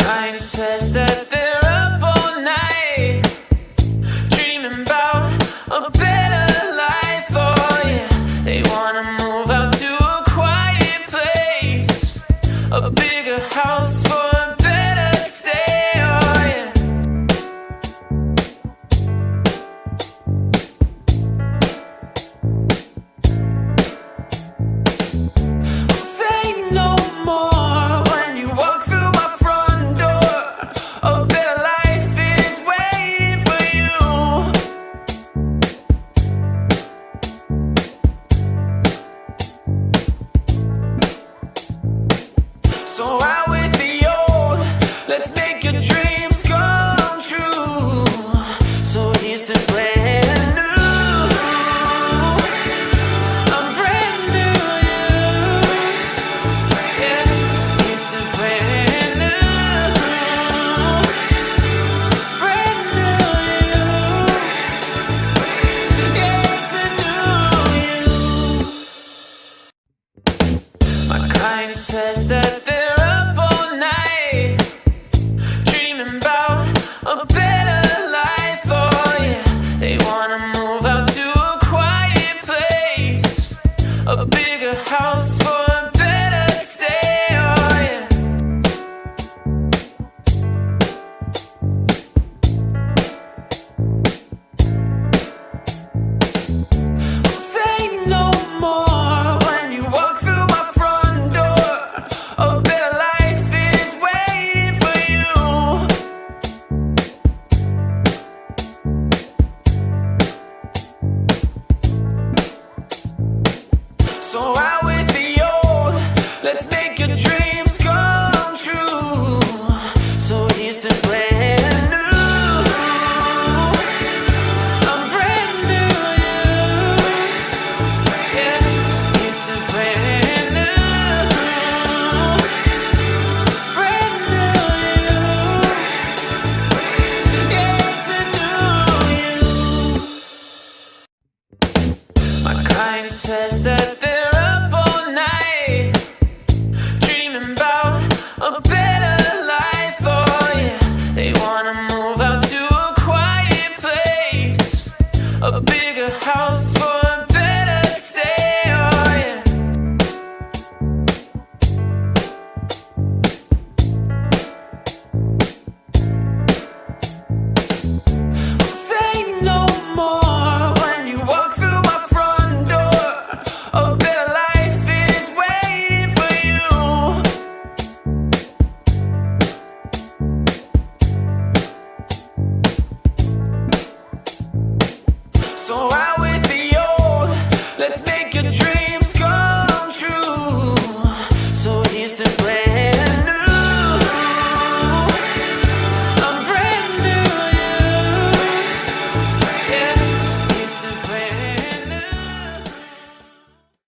kind says that they're up all night, dreaming about a better life. Oh yeah, they wanna move out to a quiet place, a bigger house for a better stay. Oh yeah. Say no more when you walk through my front door. A better life is waiting for you. So out with the old, let's make your dreams come true. So here's to brand new. I'm brand new, yeah. Here's to brand new. Brand new, yeah. It's a new you. My kind says that they're up all night, dreaming about a better life. Oh yeah, they wanna move out to a quiet place, a bigger house for a better stay. Oh yeah. Say no more when you walk through my front door. A better life is waiting for you. So out with the old, let's make your dreams come true. So here's to brand new. I'm brand new, yeah. Here's to brand new. Brand new, yeah. It's a new you. My kind says that they're up all night, dreaming about a better life. Oh yeah, they wanna move out to a quiet place, a bigger house for a better stay. Oh yeah. Say no more when you walk through my front door. A better life is waiting for you. So I